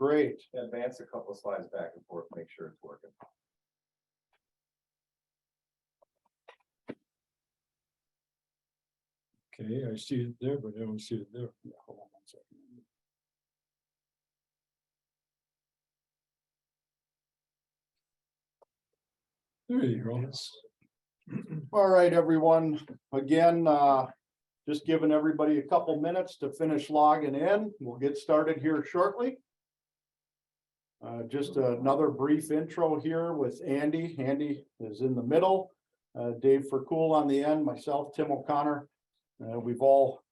Great. Advance a couple of slides back and forth, make sure it's working. Okay, I see it there, but I don't see it there. Yeah, hold on one second. There you go. All right, everyone. Again, just giving everybody a couple minutes to finish logging in. We'll get started here shortly. Just another brief intro here with Andy. Andy is in the middle. Dave Ferkul on the end, myself, Tim O'Connor. We've all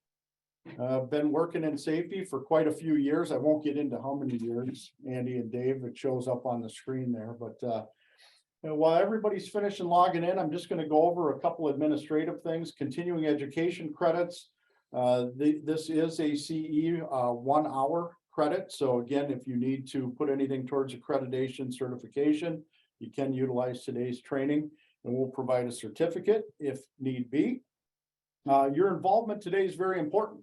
been working in safety for quite a few years. I won't get into how many years, Andy and Dave, it shows up on the screen there, but while everybody's finishing logging in, I'm just going to go over a couple administrative things. Continuing education credits. This is a CE 1 hour credit. So again, if you need to put anything towards accreditation certification, you can utilize today's training and we'll provide a certificate if need be. Your involvement today is very important.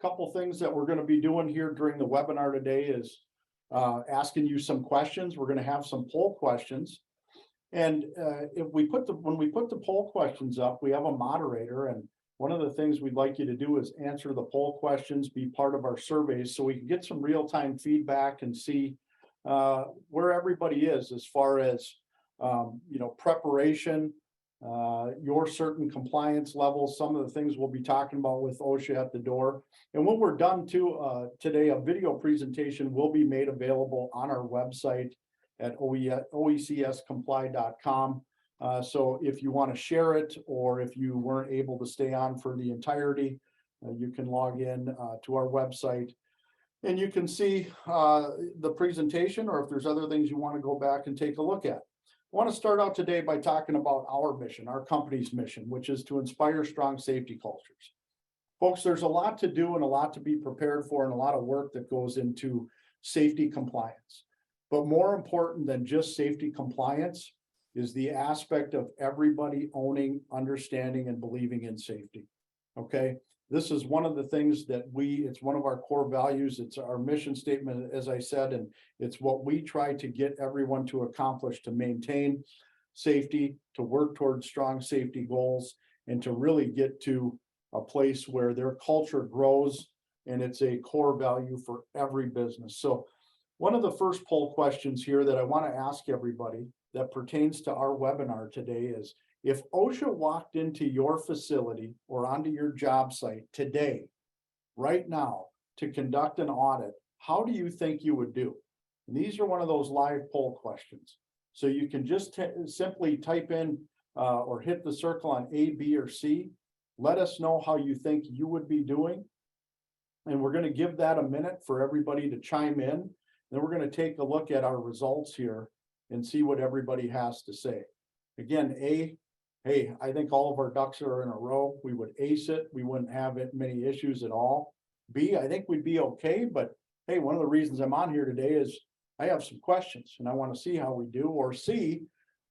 A couple things that we're going to be doing here during the webinar today is asking you some questions. We're going to have some poll questions. And when we put the poll questions up, we have a moderator, and one of the things we'd like you to do is answer the poll questions, be part of our surveys, so we can get some real-time feedback and see where everybody is as far as preparation, your certain compliance levels, some of the things we'll be talking about with OSHA at the door. And when we're done today, a video presentation will be made available on our website at oecscomply.com. So if you want to share it, or if you weren't able to stay on for the entirety, you can log in to our website and you can see the presentation, or if there's other things you want to go back and take a look at. I want to start out today by talking about our mission, our company's mission, which is to inspire strong safety cultures. Folks, there's a lot to do and a lot to be prepared for and a lot of work that goes into safety compliance. But more important than just safety compliance is the aspect of everybody owning, understanding, and believing in safety. Okay, this is one of the things that it's one of our core values. It's our mission statement, as I said, and it's what we try to get everyone to accomplish, to maintain safety, to work towards strong safety goals, and to really get to a place where their culture grows and it's a core value for every business. So one of the first poll questions here that I want to ask everybody that pertains to our webinar today is, if OSHA walked into your facility or onto your job site today, right now, to conduct an audit, how do you think you would do? And these are one of those live poll questions. So you can just simply type in or hit the circle on A, B, or C. Let us know how you think you would be doing. And we're going to give that a minute for everybody to chime in. Then we're going to take a look at our results here and see what everybody has to say. Again, A, hey, I think all of our ducks are in a row. We would ace it. We wouldn't have many issues at all. B, I think we'd be okay. But hey, one of the reasons I'm on here today is I have some questions and I want to see how we do. Or C,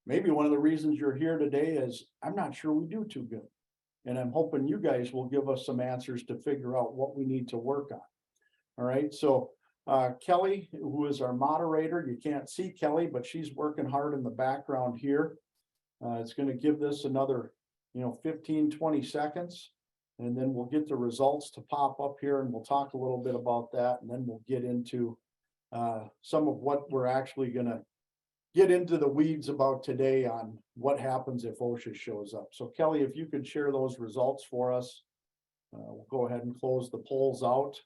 maybe one of the reasons you're here today is I'm not sure we do too good. And I'm hoping you guys will give us some answers to figure out what we need to work on. All right, so Kelly, who is our moderator, you can't see Kelly, but she's working hard in the background here. It's going to give this another, 15, 20 seconds, and then we'll get the results to pop up here and we'll talk a little bit about that. And then we'll get into some of what we're actually going to get into the weeds about today on what happens if OSHA shows up. So Kelly, if you could share those results for us, we'll go ahead and close the polls out.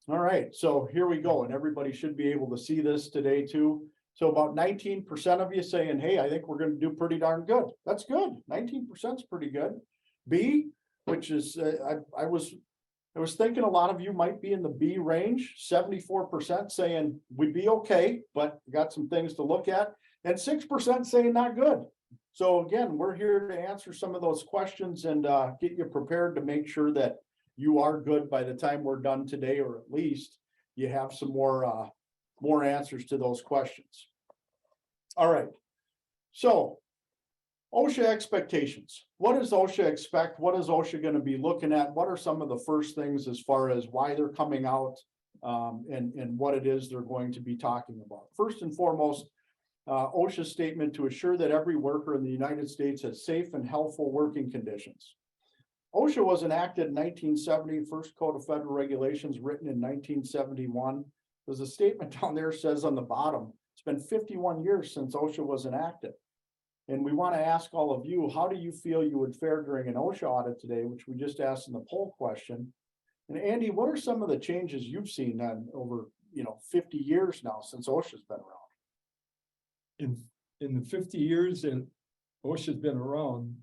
All right, so here we go, and everybody should be able to see this today too. So about 19% of you saying, hey, I think we're going to do pretty darn good. That's good. 19% is pretty good. B, which is, I was thinking a lot of you might be in the B range, 74% saying we'd be okay, but got some things to look at, and 6% saying not good. So again, we're here to answer some of those questions and get you prepared to make sure that you are good by the time we're done today, or at least you have some more answers to those questions. All right, so OSHA expectations. What does OSHA expect? What is OSHA going to be looking at? What are some of the first things as far as why they're coming out? and what it is they're going to be talking about. First and foremost, OSHA's statement to assure that every worker in the United States has safe and healthful working conditions. OSHA was enacted in 1970, first Code of Federal Regulations written in 1971. There's a statement down there says on the bottom, it's been 51 years since OSHA was enacted. And we want to ask all of you, how do you feel you would fare during an OSHA audit today, which we just asked in the poll question? And Andy, what are some of the changes you've seen over 50 years now since OSHA's been around? In the 50 years that OSHA's been around,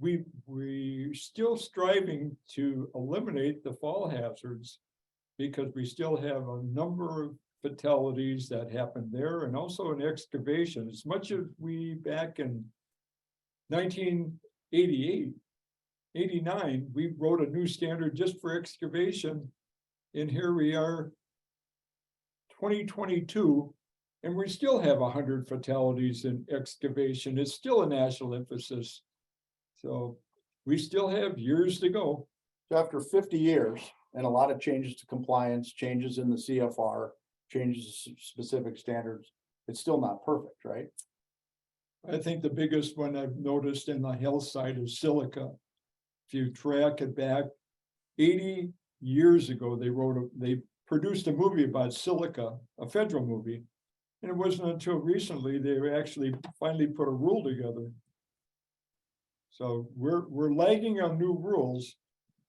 we're still striving to eliminate the fall hazards because we still have a number of fatalities that happen there and also in excavation. As much as we back in 1988, 89, we wrote a new standard just for excavation. And here we are, 2022, and we still have 100 fatalities in excavation. It's still a national emphasis. So we still have years to go. So after 50 years and a lot of changes to compliance, changes in the CFR, changes to specific standards, it's still not perfect, right? I think the biggest one I've noticed in the health side is silica. If you track it back 80 years ago, they produced a movie about silica, a federal movie. And it wasn't until recently they actually finally put a rule together. So we're lagging on new rules,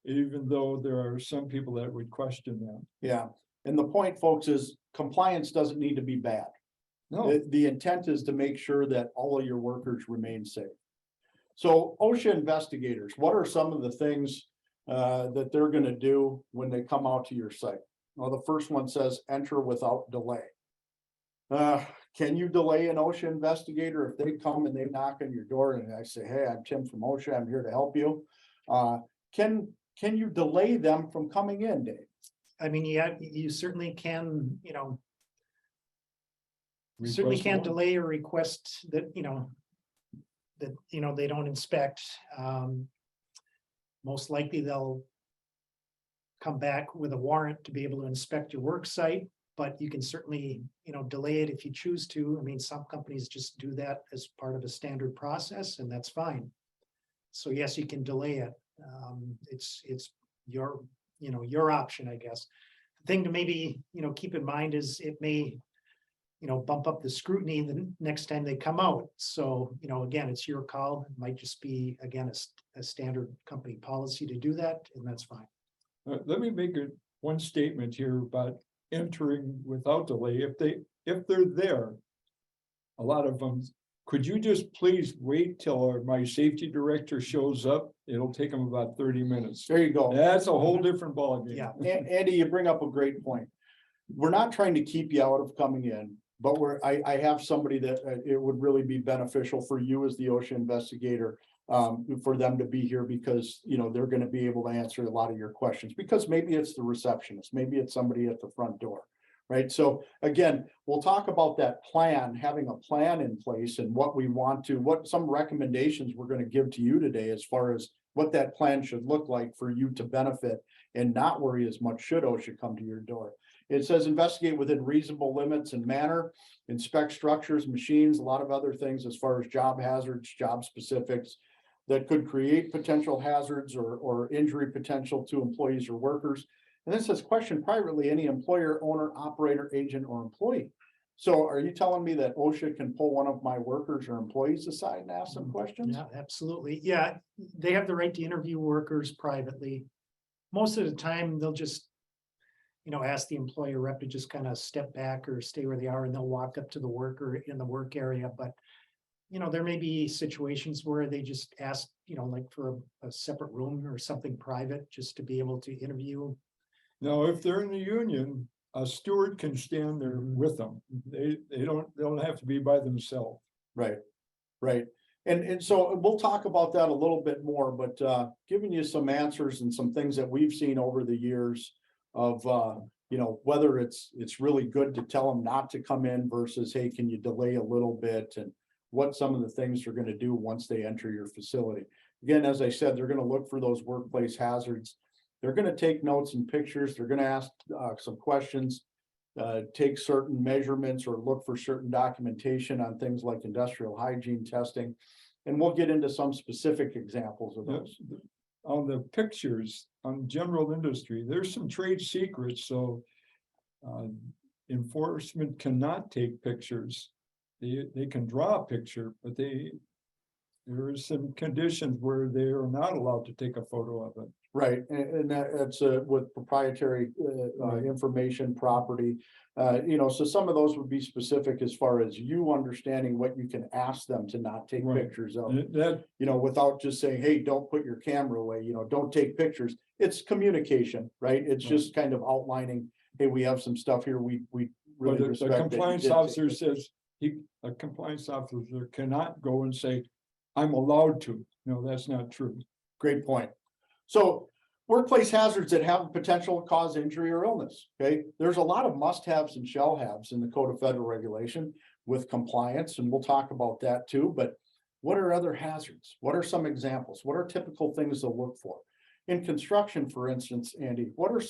even though there are some people that would question that. Yeah. And the point, folks, is compliance doesn't need to be bad. No, The intent is to make sure that all of your workers remain safe. So OSHA investigators, what are some of the things that they're going to do when they come out to your site? Well, the first one says enter without delay. Can you delay an OSHA investigator if they come and they knock on your door and I say, hey, I'm Tim from OSHA, I'm here to help you? Can you delay them from coming in, Dave? I mean, yeah, you certainly can, certainly request can't one. delay or request that, they don't inspect. Most likely they'll come back with a warrant to be able to inspect your work site, but you can certainly, delay it if you choose to. I mean, some companies just do that as part of a standard process, and that's fine. So yes, you can delay it. It's your option, I guess. The thing to maybe, keep in mind is it may, bump up the scrutiny the next time they come out. So, again, it's your call. It might just be, again, a standard company policy to do that, and that's fine. Let me make one statement here about entering without delay. If they're there, a lot of them, could you just please wait till my safety director shows up? It'll take them about 30 minutes. There you go. That's a whole different ballgame. Yeah. Andy, you bring up a great point. We're not trying to keep you out of coming in, but I have somebody that it would really be beneficial for you as the OSHA investigator, for them to be here because, they're going to be able to answer a lot of your questions because maybe it's the receptionist, maybe it's somebody at the front door, right? So again, we'll talk about that plan, having a plan in place and what some recommendations we're going to give to you today as far as what that plan should look like for you to benefit and not worry as much should OSHA come to your door. It says investigate within reasonable limits and manner, inspect structures, machines, a lot of other things as far as job hazards, job specifics that could create potential hazards or injury potential to employees or workers. And then it says question privately any employer, owner, operator, agent, or employee. So are you telling me that OSHA can pull one of my workers or employees aside and ask some questions? Yeah, absolutely. Yeah, they have the right to interview workers privately. Most of the time, they'll just, ask the employer rep to just kind of step back or stay where they are, and they'll walk up to the worker in the work area. But, there may be situations where they just ask, like for a separate room or something private, just to be able to interview. Now, if they're in the union, a steward can stand there with them. They don't have to be by themselves. Right. And so we'll talk about that a little bit more, but giving you some answers and some things that we've seen over the years of whether it's really good to tell them not to come in versus, hey, can you delay a little bit, and what some of the things they're going to do once they enter your facility. Again, as I said, they're going to look for those workplace hazards they're gonna take notes and pictures, they're gonna ask some questions. Take certain measurements or look for certain documentation on things like industrial hygiene testing. And we'll get into some specific examples of those. On the pictures, on general industry, there's some trade secrets, so. Enforcement cannot take pictures. They can draw a picture, but there are some conditions where they are not allowed to take a photo of it. Right, and that's with proprietary Right. information, property. So some of those would be specific as far as you understanding what you can ask them to not take Right. pictures of. That, Without just saying, hey, don't put your camera away, don't take pictures. It's communication, right? It's Right. just kind of outlining, hey, we have some stuff here, we but really the respect. that you compliance did take officer pictures. says, a compliance officer cannot go and say, I'm allowed to. No, that's not true. Great point. So workplace hazards that have potential to cause injury or illness, okay? There's a lot of must-haves and shall-haves in the Code of Federal Regulation with compliance, and we'll talk about that too, but what are other hazards? What are some examples? What are typical things to look for? In construction, for instance, Andy, what are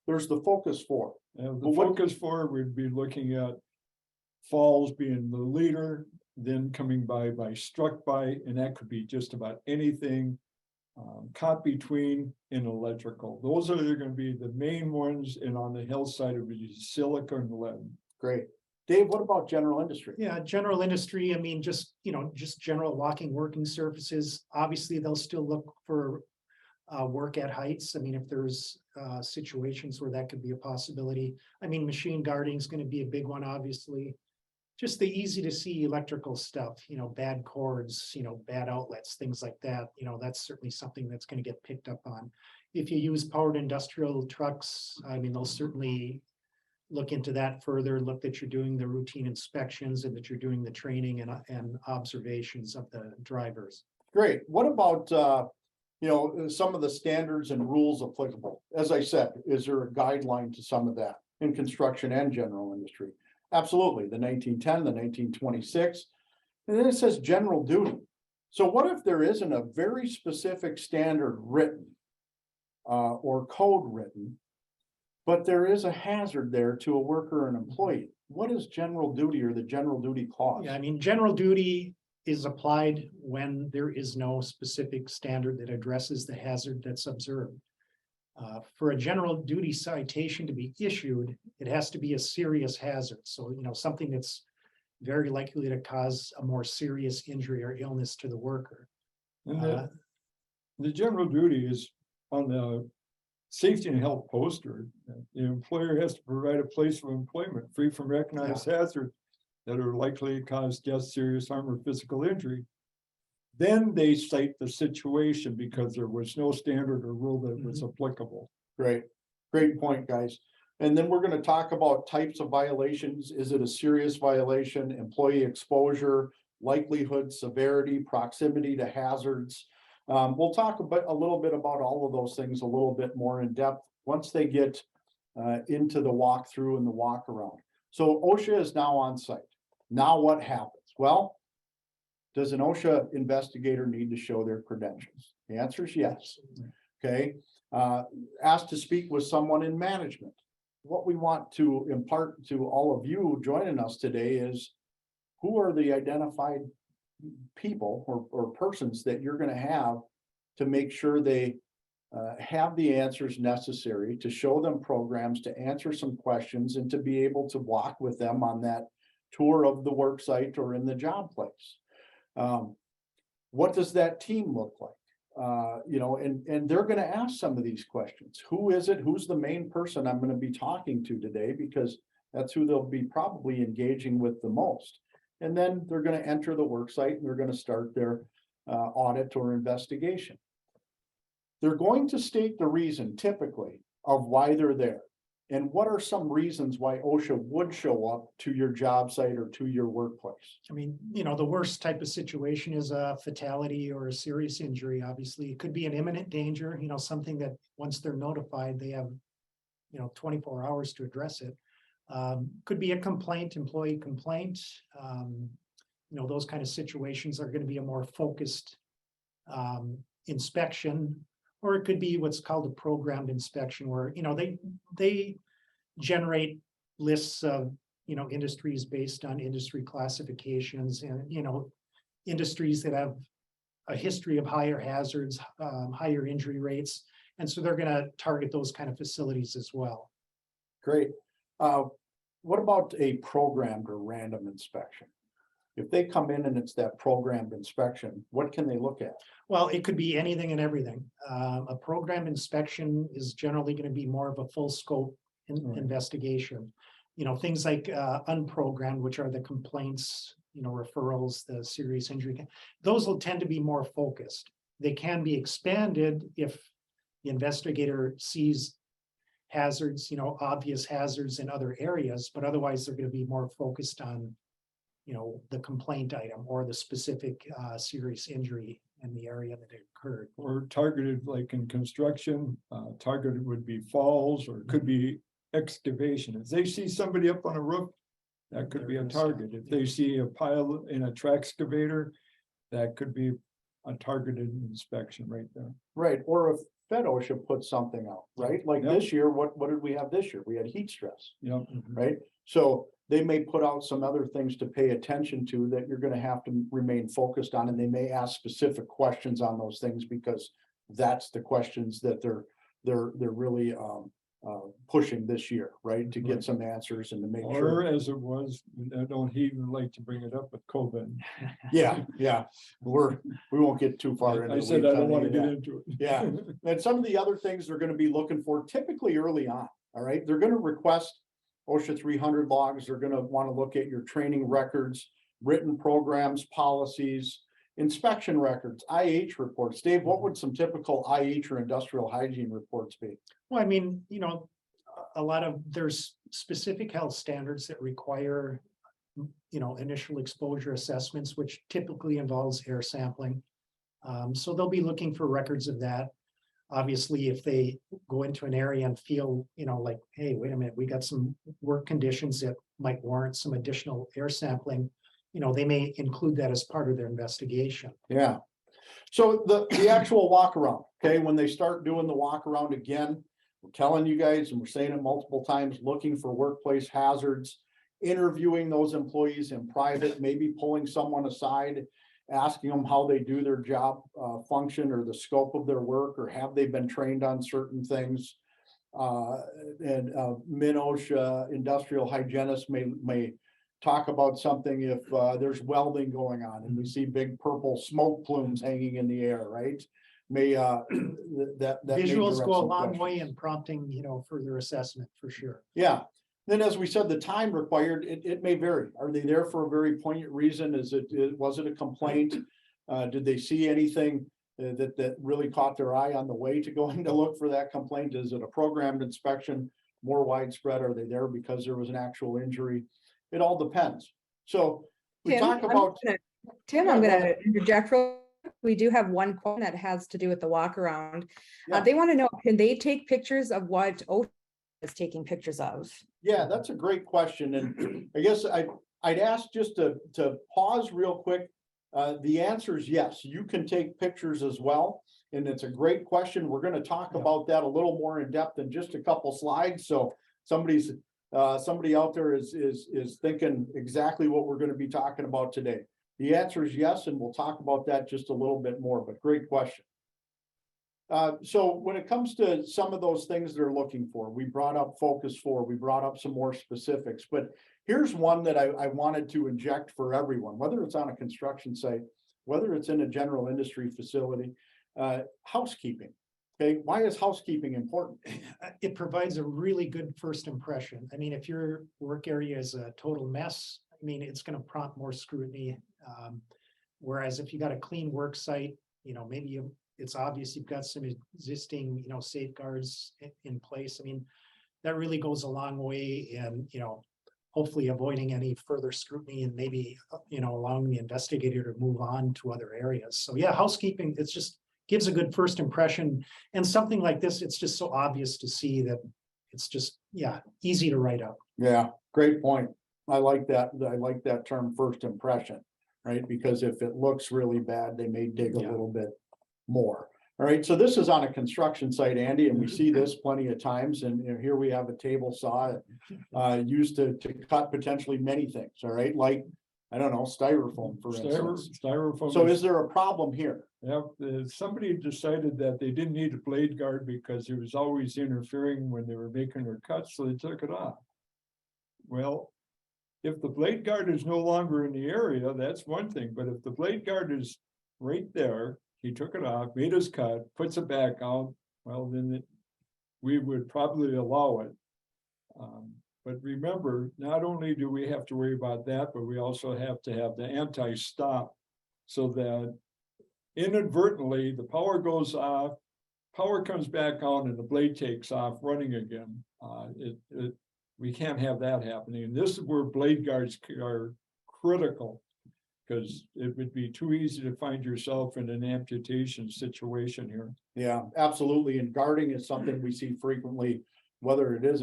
there's the focus for. The But what- focus for, we'd be looking at falls being the leader, then coming by struck by, and that could be just about anything. Caught between and electrical. Those are gonna be the main ones, and on the health side of it is silica and lead. Great. Dave, what about general industry? Yeah, general industry, I mean, just general walking, working surfaces. Obviously, they'll still look for work at heights. I mean, if there's situations where that could be a possibility. I mean, machine guarding is going to be a big one, obviously. Just the easy to see electrical stuff, bad cords, bad outlets, things like that. That's certainly something that's going to get picked up on. If you use powered industrial trucks, I mean, they'll certainly look into that further, look that you're doing the routine inspections and that you're doing the training and observations of the drivers. Great. What about, some of the standards and rules applicable? As I said, is there a guideline to some of that in construction and general industry? Absolutely. The 1910, the 1926, and then it says general duty. So what if there isn't a very specific standard written or code written, but there is a hazard there to a worker or an employee? What is general duty or the general duty clause? Yeah, I mean, general duty is applied when there is no specific standard that addresses the hazard that's observed. For a general duty citation to be issued, it has to be a serious hazard. So, something that's very likely to cause a more serious injury or illness to the worker. And the general duty is on the safety and health poster. The employer has to provide a place of employment free from recognized hazards that are likely to cause death, serious harm, or physical injury. Then they cite the situation because there was no standard or rule that was applicable. Great point, guys. And then we're going to talk about types of violations. Is it a serious violation, employee exposure, likelihood, severity, proximity to hazards? We'll talk a little bit about all of those things a little bit more in depth once they get into the walkthrough and the walk around. So OSHA is now on site. Now what happens? Well, does an OSHA investigator need to show their credentials? The answer is yes. Okay. Asked to speak with someone in management. What we want to impart to all of you joining us today is who are the identified people or persons that you're going to have to make sure they have the answers necessary to show them programs, to answer some questions, and to be able to walk with them on that tour of the work site or in the job place. What does that team look like? And they're going to ask some of these questions. Who is it? Who's the main person I'm going to be talking to today? Because that's who they'll be probably engaging with the most. And then they're going to enter the work site and they're going to start their audit or investigation. They're going to state the reason typically of why they're there. And what are some reasons why OSHA would show up to your job site or to your workplace? I mean, the worst type of situation is a fatality or a serious injury. Obviously, it could be an imminent danger, something that once they're notified, they have, 24 hours to address it. Could be a complaint, employee complaint. Those kind of situations are going to be a more focused inspection Or it could be what's called a programmed inspection where, they generate lists of, industries based on industry classifications and, industries that have a history of higher hazards, higher injury rates. And so they're gonna target those kind of facilities as well. Great. What about a programmed or random inspection? If they come in and it's that programmed inspection, what can they look at? Well, it could be anything and everything. A program inspection is generally going to be more of a full scope Right. investigation. Things like unprogrammed, which are the complaints, referrals, the serious injury. Those will tend to be more focused. They can be expanded if the investigator sees hazards, obvious hazards in other areas, but otherwise they're going to be more focused on the complaint item or the specific serious injury in the area that it occurred. Or targeted like in construction, targeted would be falls or it could be excavation. If they see somebody up on a roof, that could be a target. If they see a pile in a track excavator, that could be a targeted inspection right there. Right, or if Fed OSHA put something out, right? Like Yep. this year, what did we have this year? We had heat stress, You know, right? So they may put out some other things to pay attention to that you're gonna have to remain focused on, and they may ask specific questions on those things because that's the questions that they're really pushing this year, right? To get Right. some answers and to make or sure. as it was, I don't even like to bring it up with COVID. Yeah, we won't get too far into I the said weeds I on don't want to any of get that. into it. Yeah. And some of the other things they're gonna be looking for typically early on, all right? They're gonna request OSHA 300 logs. They're gonna wanna look at your training records, written programs, policies, inspection records, IH reports. Dave, what would some typical IH or industrial hygiene reports be? Well, I mean, a lot of, there's specific health standards that require, initial exposure assessments, which typically involves air sampling. So they'll be looking for records of that. Obviously, if they go into an area and feel, like, hey, wait a minute, we got some work conditions that might warrant some additional air sampling, they may include that as part of their investigation. Yeah. So the actual walk around, okay, when they start doing the walk around again, we're telling you guys, and we're saying it multiple times, looking for workplace hazards, interviewing those employees in private, maybe pulling someone aside, asking them how they do their job function or the scope of their work, or have they been trained on certain things? And MIN-OSHA industrial hygienists may talk about something if there's welding going on and we see big purple smoke plumes hanging in the air, right? May that may Visuals direct go a some long way questions. in prompting, further assessment for sure. Yeah. Then, as we said, the time required, it may vary. Are they there for a very poignant reason? Was it a complaint? Did they see anything that really caught their eye on the way to going to look for that complaint? Is it a programmed inspection, more widespread? Are they there because there was an actual injury? It all depends. So we talk about. Tim, Yeah, I'm go gonna ahead. interject real quick. We do have one question that has to do with the walk around. Yeah. They want to know, can they take pictures of what OSHA is taking pictures of? Yeah, that's a great question. And I guess I'd ask just to pause real quick. The answer is yes, you can take pictures as well. And it's a great question. We're going to talk about that a little more in depth in just a couple slides. So somebody out there is thinking exactly what we're going to be talking about today. The answer is yes, and we'll talk about that just a little bit more, but great question. So when it comes to some of those things they're looking for, we brought up focus 4, we brought up some more specifics, but here's one that I wanted to inject for everyone, whether it's on a construction site, whether it's in a general industry facility, housekeeping. Okay, why is housekeeping important? It provides a really good first impression. I mean, if your work area is a total mess, I mean, it's going to prompt more scrutiny. Whereas if you got a clean work site, maybe it's obvious you've got some existing, safeguards in place. I mean, that really goes a long way in, hopefully avoiding any further scrutiny and maybe, allowing the investigator to move on to other areas. So yeah, housekeeping, it's just gives a good first impression. And something like this, it's just so obvious to see that it's just, yeah, easy to write up. Yeah, great point. I like that. I like that term, first impression, right? Because if it looks really bad, they may dig a Yeah. little bit more. All right, so this is on a construction site, Andy, and we see this plenty of times, and you know, here we have a table saw used to cut potentially many things, all right, like, I don't know, styrofoam, for instance. Styrofoam. So is there a problem here? Yeah, somebody decided that they didn't need a blade guard because it was always interfering when they were making their cuts, so they took it off. Well, if the blade guard is no longer in the area, that's one thing, but if the blade guard is right there, he took it off, made his cut, puts it back on, well, then we would probably allow it. But remember, not only do we have to worry about that, but we also have to have the anti-stop so that inadvertently the power goes off, power comes back on, and the blade takes off running again. We can't have that happening. And this is where blade guards are critical, because it would be too easy to find yourself in an amputation situation here. Yeah, absolutely, and guarding is something we see frequently, whether it is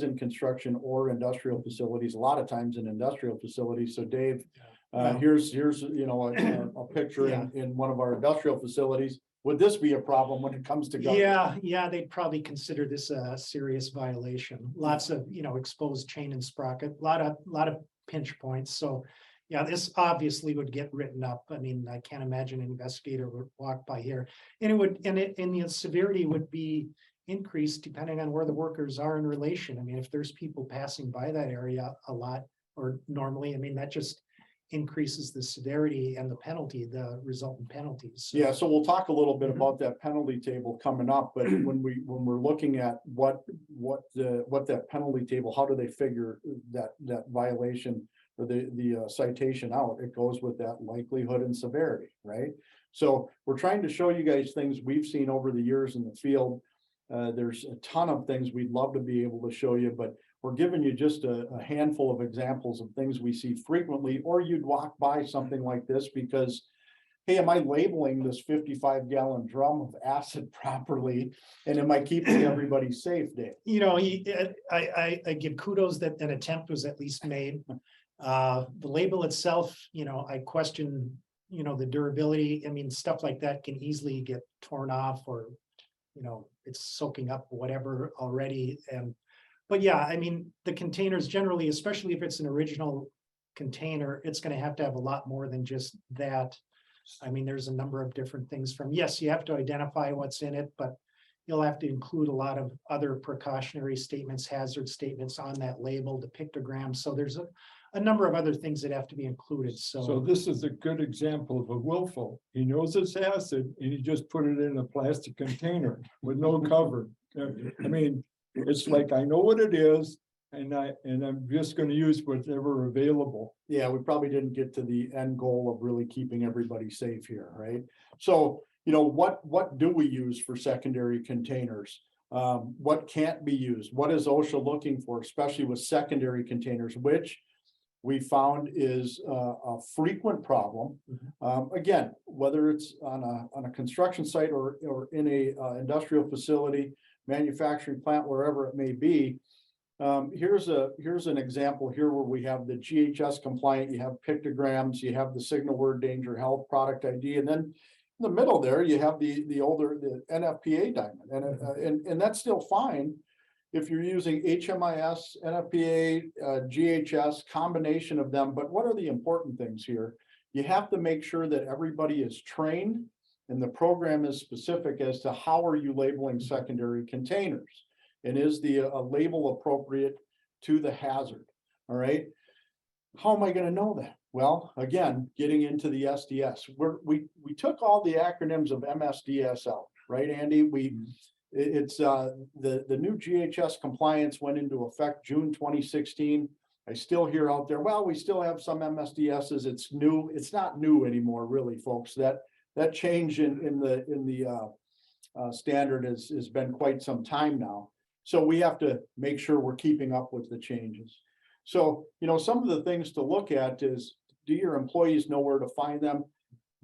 in construction or industrial facilities, a lot of times in industrial facilities. So Dave, here's, you know, a picture in one of our industrial facilities. Would this be a problem when it comes to guarding? Yeah, they'd probably consider this a serious violation. Lots of, you know, exposed chain and sprocket, a lot of pinch points. So yeah, this obviously would get written up. I mean, I can't imagine an investigator would walk by here, and the severity would be increased depending on where the workers are in relation. I mean, if there's people passing by that area a lot or normally, I mean, that just increases the severity and the penalty, the resultant penalties. Yeah, so we'll talk a little bit about that penalty table coming up, but when we're looking at what that penalty table, how do they figure that violation or the citation out? It goes with that likelihood and severity, right? So we're trying to show you guys things we've seen over the years in the field. There's a ton of things we'd love to be able to show you, but we're giving you just a handful of examples of things we see frequently, or you'd walk by something like this because, hey, am I labeling this 55-gallon drum of acid properly? And am I keeping everybody safe, Dave? You know, I give kudos that an attempt was at least made. The label itself, you know, I question, you know, the durability. I mean, stuff like that can easily get torn off, or, you know, it's soaking up whatever already. But yeah, I mean, the containers generally, especially if it's an original container, it's going to have a lot more than just that. I mean, there's a number of different things from, yes, you have to identify what's in it, but you'll have to include a lot of other precautionary statements, hazard statements on that label, the pictograms. So there's a number of other things that have to be included. So this is a good example of a willful. He knows it's acid and he just put it in a plastic container with no cover. I mean, it's like, I know what it is, and I'm just going to use whatever available. Yeah, we probably didn't get to the end goal of really keeping everybody safe here, right? So, you know, what do we use for secondary containers? What can't be used? What is OSHA looking for, especially with secondary containers, which we found is a frequent problem. Again, whether it's on a construction site or in a industrial facility, manufacturing plant, wherever it may be. Here's an example here where we have the GHS compliant, you have pictograms, you have the signal word danger health product ID, and then in the middle there you have the NFPA diamond, and that's still fine if you're using HMIS, NFPA, GHS, combination of them. But what are the important things here? You have to make sure that everybody is trained and the program is specific as to how are you labeling secondary containers, and is the label appropriate to the hazard. All right, how am I going to know that? Well, again, getting into the SDS, we took all the acronyms of MSDS out, right, Andy? It's the new GHS compliance went into effect June 2016. I still hear out there, well, we still have some MSDSs. It's new. It's not new anymore, really, folks. That change in the standard has been quite some time now. So we have to make sure we're keeping up with the changes. So, you know, some of the things to look at is, do your employees know where to find them?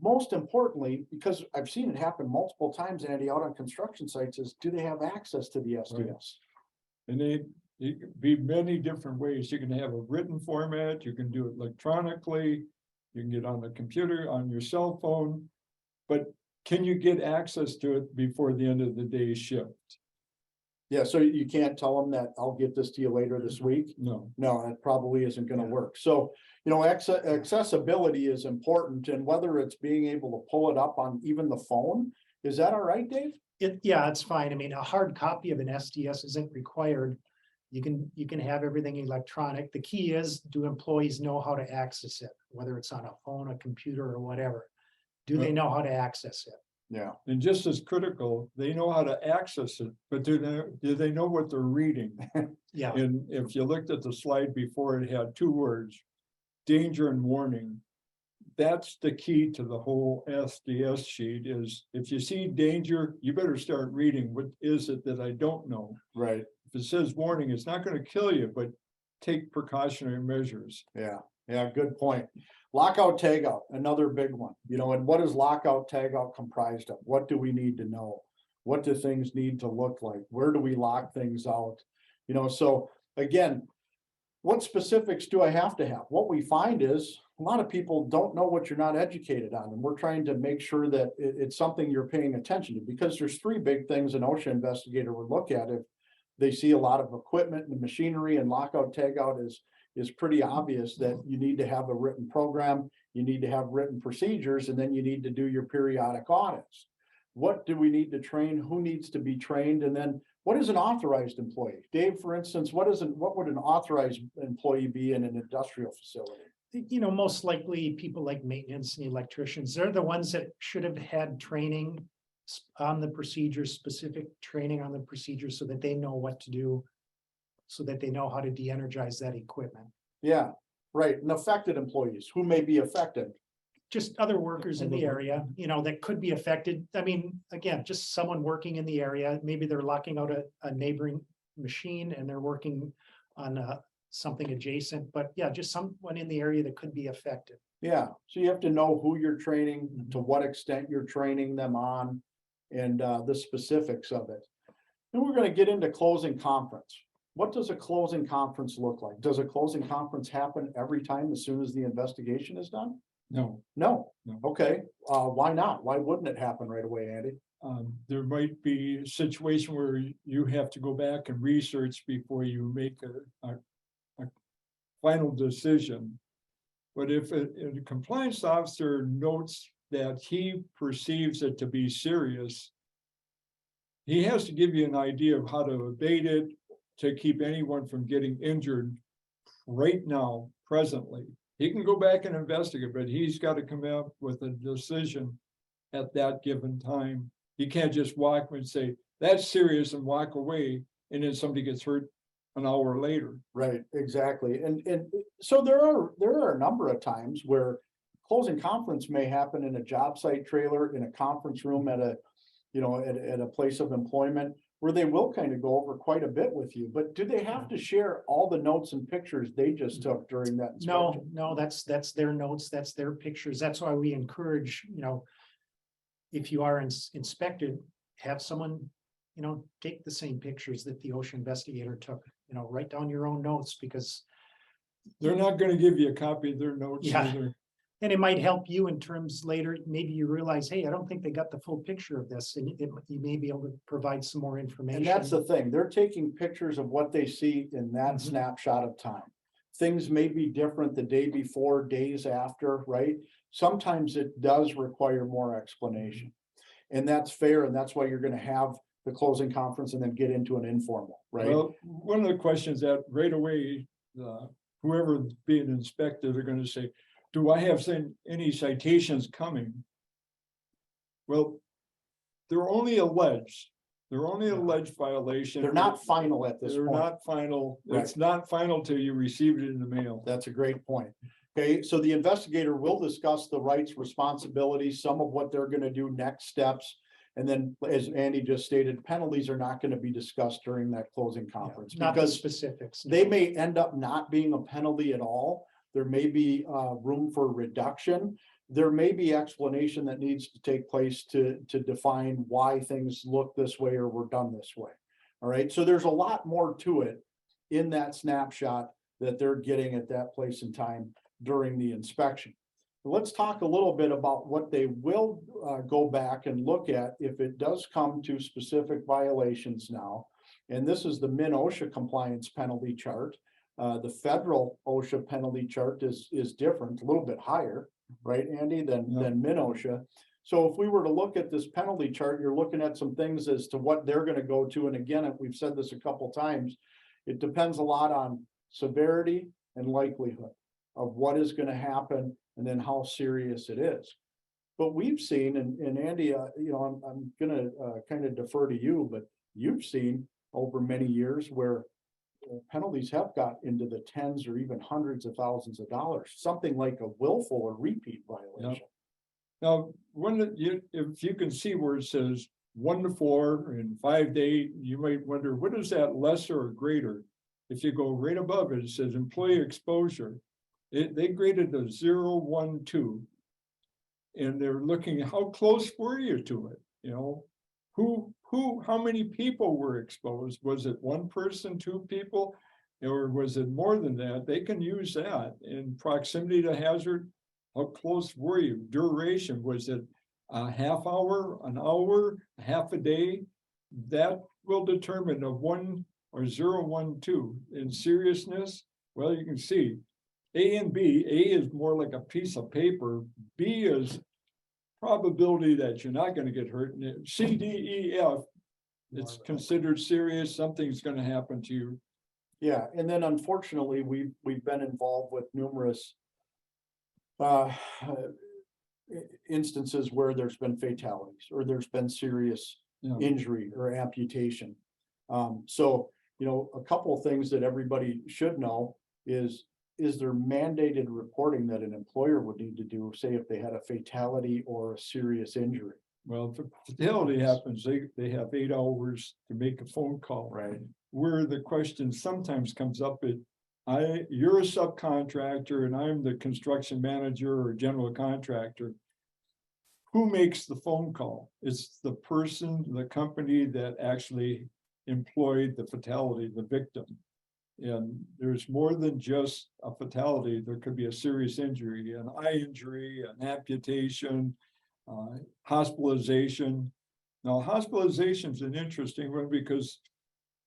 Most importantly, because I've seen it happen multiple times, Andy, out on construction sites, is do they have access to the SDS? Right. And it could be many different ways. You can have a written format, you can do it electronically, you can get on the computer, on your cell phone. But can you get access to it before the end of the day's shift? Yeah, so you can't tell them that I'll get this to you later this week. No. No, that probably isn't gonna Yeah. work. So, accessibility is important, and whether it's being able to pull it up on even the phone, is that all right, Dave? Yeah, it's fine. I mean, a hard copy of an SDS isn't required. You can have everything electronic. The key is, do employees know how to access it, whether it's on a phone, a computer, or whatever? Do they know how to access it? Yeah, And just as critical, they know how to access it, but do they know what they're reading? Yeah, And if you looked at the slide before, it had two words, danger and warning. That's the key to the whole SDS sheet is if you see danger, you better start reading. What is it that I don't know? right. If it says warning, it's not going to kill you, but take precautionary measures. Yeah, good point. Lockout, tagout, another big one, and what is lockout, tagout comprised of? What do we need to know? What do things need to look like? Where do we lock things out? So again, what specifics do I have to have? What we find is a lot of people don't know what you're not educated on, and we're trying to make sure that it's something you're paying attention to, because there's three big things an OSHA investigator would look at if they see a lot of equipment and machinery, and lockout, tagout is pretty obvious that you need to have a written program, you need to have written procedures, and then you need to do your periodic audits. What do we need to train? Who needs to be trained? And then what is an authorized employee? Dave, for instance, what would an authorized employee be in an industrial facility? most likely people like maintenance and electricians, they're the ones that should have had training on the procedures, specific training on the procedures, so that they know what to do, so that they know how to de-energize that equipment. Yeah, right. And affected employees, who may be affected. Just other workers in the area, that could be affected. I mean, again, just someone working in the area, maybe they're locking out a neighboring machine and they're working on something adjacent, but yeah, just someone in the area that could be affected. Yeah, so you have to know who you're training, to what extent you're training them on, and the specifics of it. Then we're gonna get into closing conference. What does a closing conference look like? Does a closing conference happen every time as soon as the investigation is done? No. No. No. Okay, why not? Why wouldn't it happen right away, Andy? There might be a situation where you have to go back and research before you make a final decision. But if a compliance officer notes that he perceives it to be serious, he has to give you an idea of how to abate it, to keep anyone from getting injured right now, presently. He can go back and investigate, but he's got to come up with a decision at that given time. He can't just walk and say, that's serious, and walk away, and then somebody gets hurt an hour later. Right, exactly. And so there are a number of times where closing conference may happen in a job site trailer, in a conference room at a place of employment, where they will kind of go over quite a bit with you. But do they have to share all the notes and pictures they just took during that inspection? No, that's their notes, that's their pictures. That's why we encourage, if you are inspected, have someone, take the same pictures that the OSHA investigator took, write down your own notes, because They're not going to give you a copy of their notes Yeah. either. and it might help you in terms later, maybe you realize, hey, I don't think they got the full picture of this, and you may be able to provide some more information. And that's the thing, they're taking pictures of what they see in that Mhm. snapshot of time. Things may be different the day before, days after, right? Sometimes it does require more explanation. And that's fair, and that's why you're gonna have the closing conference and then get into an informal, right? Well, one of the questions that right away, whoever's being inspected are going to say, do I have any citations coming? Well, they're only alleged. They're only alleged violation. They're not final at this They're point. not final. Right. It's not final till you receive it in the mail. That's a great point. Okay, so the investigator will discuss the rights, responsibilities, some of what they're gonna do, next steps. And then, as Andy just stated, penalties are not gonna be discussed during that closing conference. Not the Because specifics. they may end up not being a penalty at all. There may be room for reduction. There may be explanation that needs to take place to define why things look this way or were done this way. All right, so there's a lot more to it in that snapshot that they're getting at that place in time during the inspection. Let's talk a little bit about what they will go back and look at if it does come to specific violations now. And this is the min OSHA compliance penalty chart. The federal OSHA penalty chart is different, a little bit higher, right, Andy, than min OSHA. So if we were to look at this penalty chart, you're looking at some things as to what they're going to go to. And again, we've said this a couple times, it depends a lot on severity and likelihood of what is going to happen and then how serious it is. But we've seen, and Andy, you know, I'm going to kind of defer to you, but you've seen over many years where penalties have got into the tens or even hundreds of thousands of dollars, something like a willful or repeat violation. Now, if you can see where it says 1 to 4 and 5 to 8, you might wonder, what is that lesser or greater? If you go right above it, it says employee exposure. They graded a 0, 1, 2. And they're looking, how close were you to it? You know, how many people were exposed? Was it 1 person, 2 people? Or was it more than that? They can use that in proximity to hazard. How close were you? Duration, was it a half hour, an hour, half a day? That will determine a 1 or 0, 1, 2. In seriousness, well, you can see A and B. A is more like a piece of paper. B is probability that you're not going to get hurt. And C, D, E, F, it's considered serious. Something's going to happen to you. Yeah, and then unfortunately, we've been involved with numerous instances where there's been fatalities or there's been serious injury or amputation. So, you know, a couple of things that everybody should know is there mandated reporting that an employer would need to do, say if they had a fatality or a serious injury? Well, if a fatality happens, they have 8 hours to make a phone call. Right. Where the question sometimes comes up is, you're a subcontractor and I'm the construction manager or general contractor. Who makes the phone call? It's the person, the company that actually employed the fatality, the victim. And there's more than just a fatality. There could be a serious injury, an eye injury, an amputation, hospitalization. Now, hospitalization is an interesting one because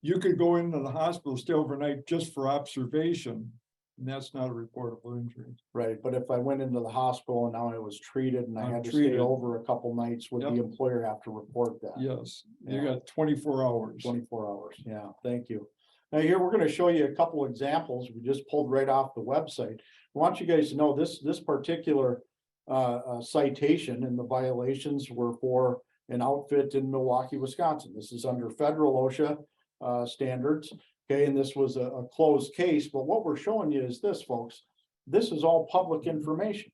you could go into the hospital, stay overnight just for observation, and that's not a reportable injury. Right, but if I went into the hospital and now I was treated and I I'm had to treated. stay over a couple nights, would the employer have to report that? Yes, you Yeah. got 24 hours. 24 hours, yeah, thank you. Now here, we're gonna show you a couple examples we just pulled right off the website. I want you guys to know this particular citation and the violations were for an outfit in Milwaukee, Wisconsin. This is under federal OSHA standards, okay, and this was a closed case, but what we're showing you is this, folks. This is all public information.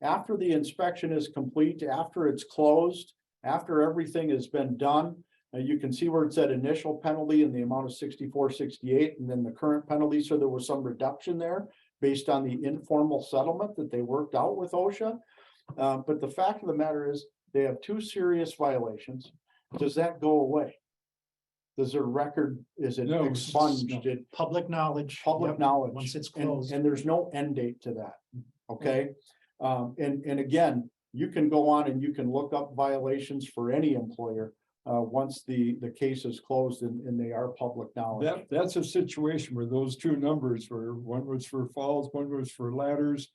After the inspection is complete, after it's closed, after everything has been done, you can see where it said initial penalty in the amount of $64.68, and then the current penalty. So there was some reduction there based on the informal settlement that they worked out with OSHA. But the fact of the matter is, they have 2 serious violations. Does that go away? Does their record, is it No, expunged? no. It Public knowledge. public Yep, knowledge. Once it's And closed. there's no end date to that, okay? And again, you can go on and you can look up violations for any employer once the case is closed and they are public knowledge. That's a situation where those 2 numbers were, one was for falls, one was for ladders.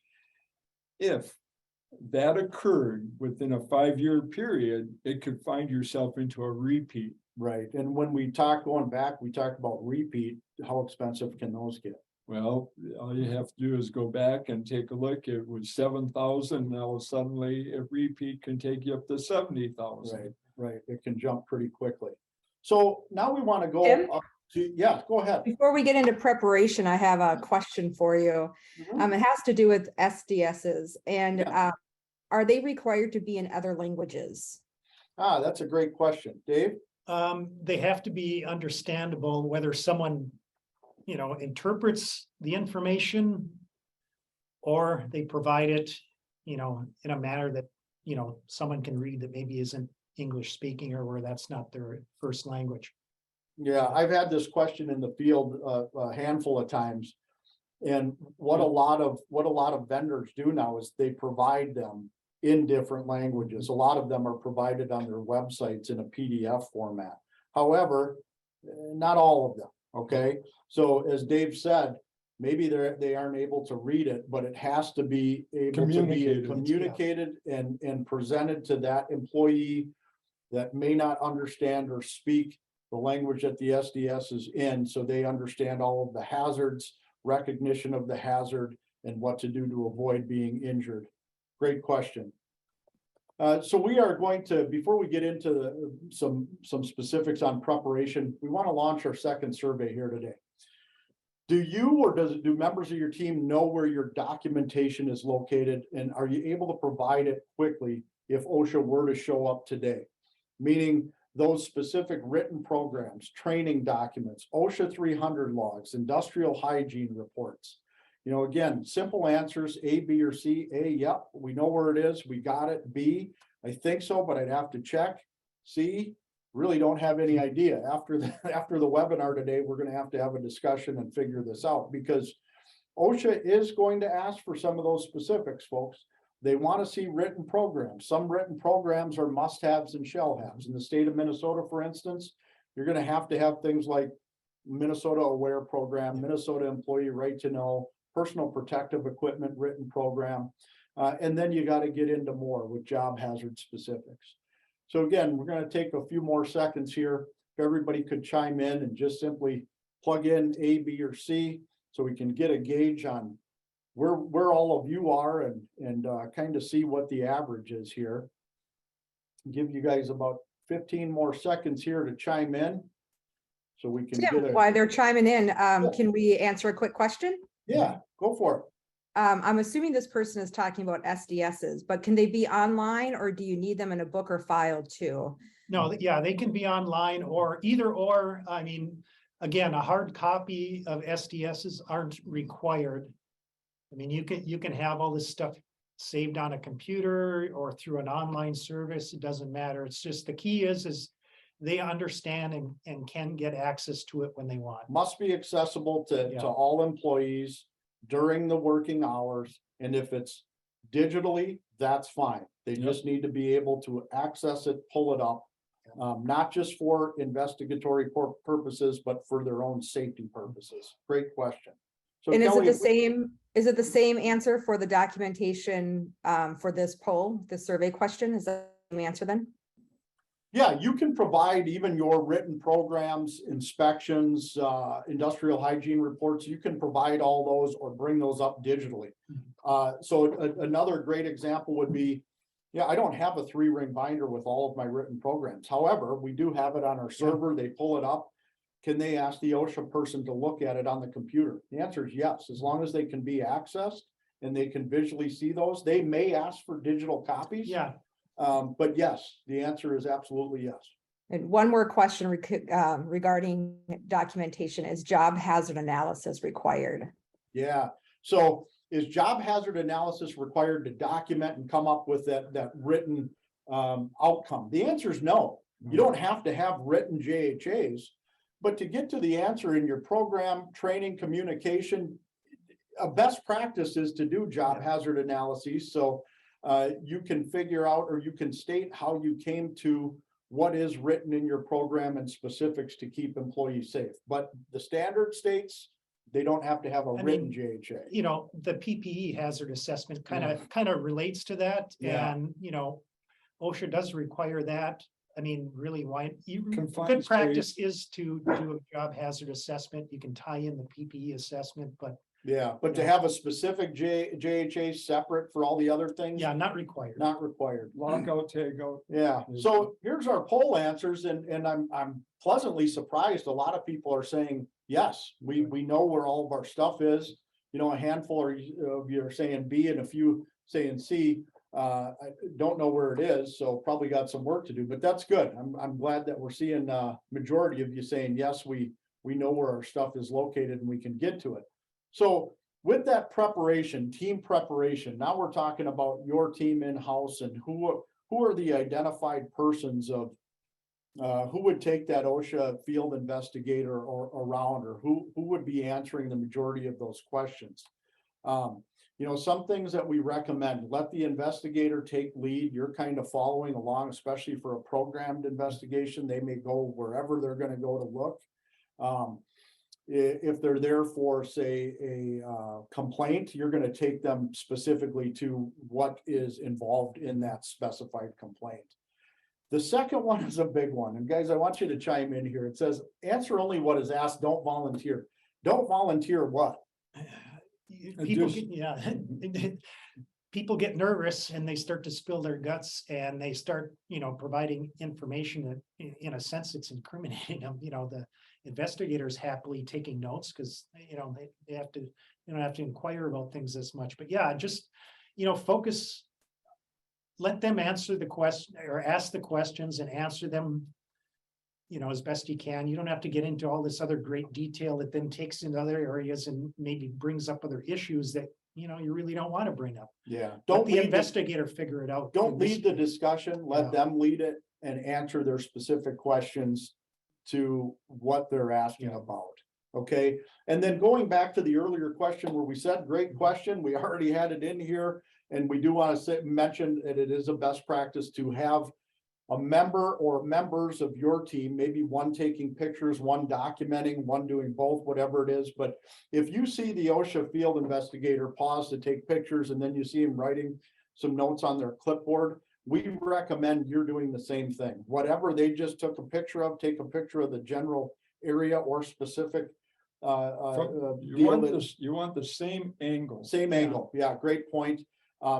If that occurred within a 5-year period, it could find yourself into a repeat. Right, and when we talk going back, we talked about repeat, how expensive can those get? Well, all you have to do is go back and take a look. It was 7,000. Now suddenly a repeat can take you up to 70,000. Right, right, it can jump pretty quickly. So now we want to go Tim? up to, yeah, go ahead. Before we get into preparation, I have a question for you. Mhm. It has to do with SDSs and Yeah. are they required to be in other languages? That's a great question. Dave? They have to be understandable, whether someone, interprets the information or they provide it, in a manner that, someone can read that maybe isn't English speaking or where that's not their first language. Yeah, I've had this question in the field a handful of times. And what a lot of vendors do now is they provide them in different languages. A lot of them are provided on their websites in a PDF format. However, not all of them, okay? So as Dave said, maybe they aren't able to read it, but it has to be able to be communicated and presented to that employee that may not understand or speak the language that the SDS is in, so they understand all of the hazards, recognition of the hazard, and what to do to avoid being injured. Great question. So we are going to, before we get into some specifics on preparation, we want to launch our second survey here today. Do you or do members of your team know where your documentation is located, and are you able to provide it quickly if OSHA were to show up today? Meaning those specific written programs, training documents, OSHA 300 logs, industrial hygiene reports. You know, again, simple answers, A, B, or C. A, yep, we know where it is, we got it. B, I think so, but I'd have to check. C, really don't have any idea. After the webinar today, we're gonna have a discussion and figure this out, because OSHA is going to ask for some of those specifics, folks. They want to see written programs. Some written programs are must-haves and shall-haves. In the state of Minnesota, for instance, you're going to have things like Minnesota Aware Program, Minnesota Employee Right to Know, Personal Protective Equipment written program, and then you got to get into more with job hazard specifics. So again, we're going to take a few more seconds here. If everybody could chime in and just simply plug in A, B, or C, so we can get a gauge on where all of you are and kind of see what the average is here. Give you guys about 15 more seconds here to chime in, so we can Tim, get while they're chiming in, can we answer a quick question? Yeah, go for it. I'm assuming this person is talking about SDSs, but can they be online, or do you need them in a book or file too? No, yeah, they can be online or either or. I mean, again, a hard copy of SDSs aren't required. I mean, you can have all this stuff saved on a computer or through an online service. It doesn't matter. It's just the key is they understand and can get access to it when they want. Must be accessible to all employees during the working hours. And if it's digitally, that's fine. They just need to be able to access it, pull it up, not just for investigatory purposes, but for their own safety purposes. Great question. So And Kelly, is it the same answer for the documentation for this poll, the survey question? Is that the same answer then? yeah, you can provide even your written programs, inspections, industrial hygiene reports. You can provide all those or bring those up digitally. So another great example would be, yeah, I don't have a 3-ring binder with all of my written programs. However, we do have it on our server. They pull it up. Can they ask the OSHA person to look at it on the computer? The answer is yes, as long as they can be accessed and they can visually see those. They may ask for digital copies. Yeah. But yes, the answer is absolutely yes. And one more question regarding documentation: is job hazard analysis required? Yeah, so is job hazard analysis required to document and come up with that written outcome? The answer is no. You don't have to have written JHAs, but to get to the answer in your program, training, communication, a best practice is to do job hazard analyses. So you can figure out, or you can state how you came to what is written in your program and specifics to keep employees safe. But the standard states, they don't have to have a written JHA. You know, the PPE hazard assessment kind of relates to that. Yeah. And, you know, OSHA does require that. I mean, really, Confined good practice is to do a job hazard assessment. You can tie in the PPE assessment, but Yeah, but to have a specific JHA separate for all the other things? yeah, not required. Not required. Lockout, tagout. Yeah, so here's our poll answers, and I'm pleasantly surprised. A lot of people are saying, yes, we know where all of our stuff is. You know, a handful of you are saying B and a few saying C. I don't know where it is, so probably got some work to do, but that's good. I'm glad that we're seeing majority of you saying, yes, we know where our stuff is located and we can get to it. So with that preparation, team preparation, now we're talking about your team in-house and who are the identified persons of who would take that OSHA field investigator or around, or who would be answering the majority of those questions? You know, some things that we recommend, let the investigator take lead. You're kind of following along, especially for a programmed investigation. They may go wherever they're going to go to look. If they're there for, say, a complaint, you're going to take them specifically to what is involved in that specified complaint. The second one is a big one. And guys, I want you to chime in here. It says, answer only what is asked, don't volunteer. Don't volunteer what? People get, yeah, people get nervous and they start to spill their guts and they start, you know, providing information that in a sense it's incriminating them. You know, the investigators happily taking notes because, you know, they have to, you know, have to inquire about things as much. But yeah, just, you know, focus, let them answer the question or ask the questions and answer them, you know, as best you can. You don't have to get into all this other great detail that then takes into other areas and maybe brings up other issues that, you know, you really don't want to bring up. Yeah. Don't the investigator figure it out. Don't lead the discussion. Let Yeah. them lead it and answer their specific questions to what they're asking about. Okay. And then going back to the earlier question where we said, great question, we already had it in here. And we do want to mention that it is a best practice to have a member or members of your team, maybe one taking pictures, one documenting, one doing both, whatever it is. But if you see the OSHA field investigator pause to take pictures and then you see him writing some notes on their clipboard, we recommend you're doing the same thing. Whatever they just took a picture of, take a picture of the general area or specific You want the same angle. Same angle. Yeah, great point.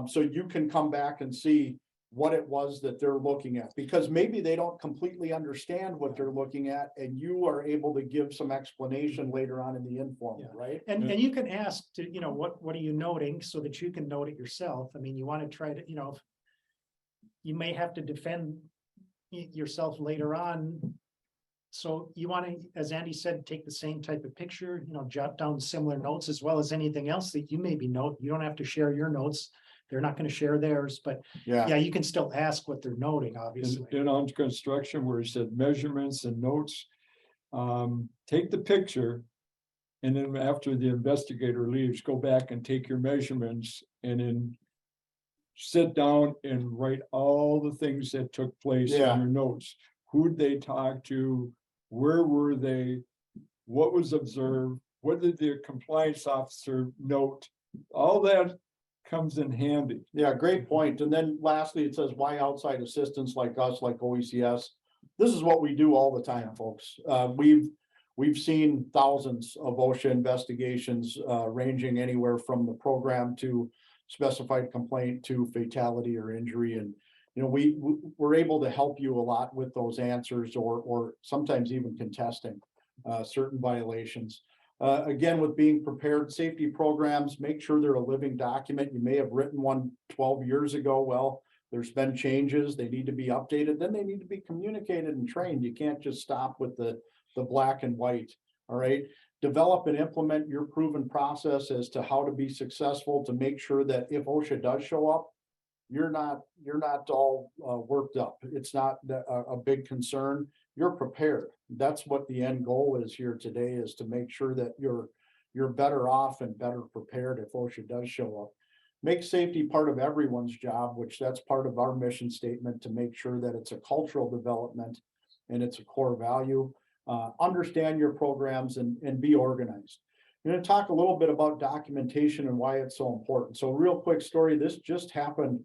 So you can come back and see what it was that they're looking at, because maybe they don't completely understand what they're looking at, and you are able to give some explanation later on in the informal, right? And you can ask to, you know, what are you noting so that you can note it yourself. I mean, you want to try to, you know, you may have to defend yourself later on. So you want to, as Andy said, take the same type of picture, you know, jot down similar notes as well as anything else that you maybe note. You don't have to share your notes. They're not going to share theirs, but yeah, you can still ask what they're noting, obviously. And on construction where he said measurements and notes, take the picture. And then after the investigator leaves, go back and take your measurements and then sit down and write all the things that took place in your notes. Who'd they talk to? Where were they? What was observed? What did the compliance officer note? All that comes in handy. Yeah, great point. And then lastly, it says why outside assistance like us, like OECS. This is what we do all the time, folks. We've seen thousands of OSHA investigations ranging anywhere from the program to specified complaint to fatality or injury. And you know, we're able to help you a lot with those answers or sometimes even contesting certain violations. Again, with being prepared, safety programs, make sure they're a living document. You may have written one 12 years ago. Well, there's been changes. They need to be updated. Then they need to be communicated and trained. You can't just stop with the black and white. All right. Develop and implement your proven process as to how to be successful to make sure that if OSHA does show up, you're not all worked up. It's not a big concern. You're prepared. That's what the end goal is here today, is to make sure that you're better off and better prepared if OSHA does show up. Make safety part of everyone's job, which that's part of our mission statement, to make sure that it's a cultural development and it's a core value. Understand your programs and be organized. I'm going to talk a little bit about documentation and why it's so important. So real quick story, this just happened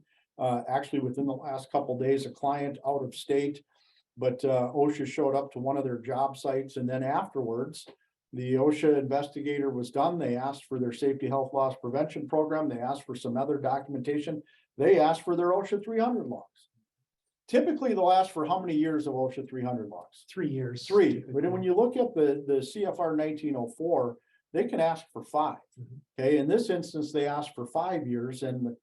actually within the last couple of days. A client out of state, but OSHA showed up to one of their job sites, and then afterwards the OSHA investigator was done. They asked for their safety health loss prevention program. They asked for some other documentation. They asked for their OSHA 300 logs. Typically they'll ask for how many years of OSHA 300 logs? 3 years. 3. But when you look at the CFR 1904, they can ask for 5. Okay, in this instance, they asked for 5 years, and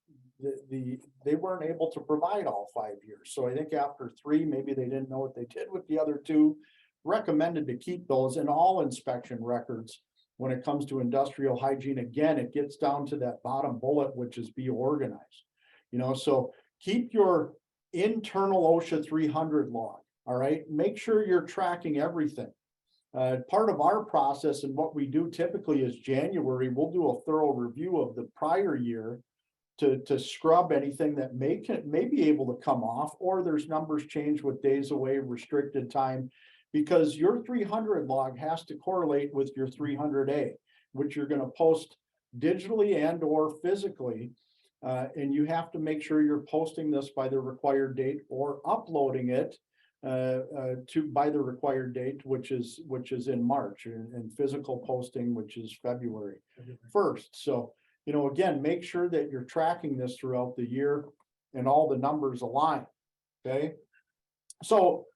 they weren't able to provide all 5 years. So I think after 3, maybe they didn't know what they did with the other 2. Recommended to keep those in all inspection records when it comes to industrial hygiene. Again, it gets down to that bottom bullet, which is be organized. You know, so keep your internal OSHA 300 log. All right, make sure you're tracking everything. Part of our process and what we do typically is January, we'll do a thorough review of the prior year to scrub anything that may be able to come off, or there's numbers change with days away, restricted time, because your 300 log has to correlate with your 300A, which you're going to post digitally and or physically. And you have to make sure you're posting this by the required date or uploading it by the required date, which is in March, and physical posting, which is February 1st. So, you know, again, make sure that you're tracking this throughout the year and all the numbers align. Okay. So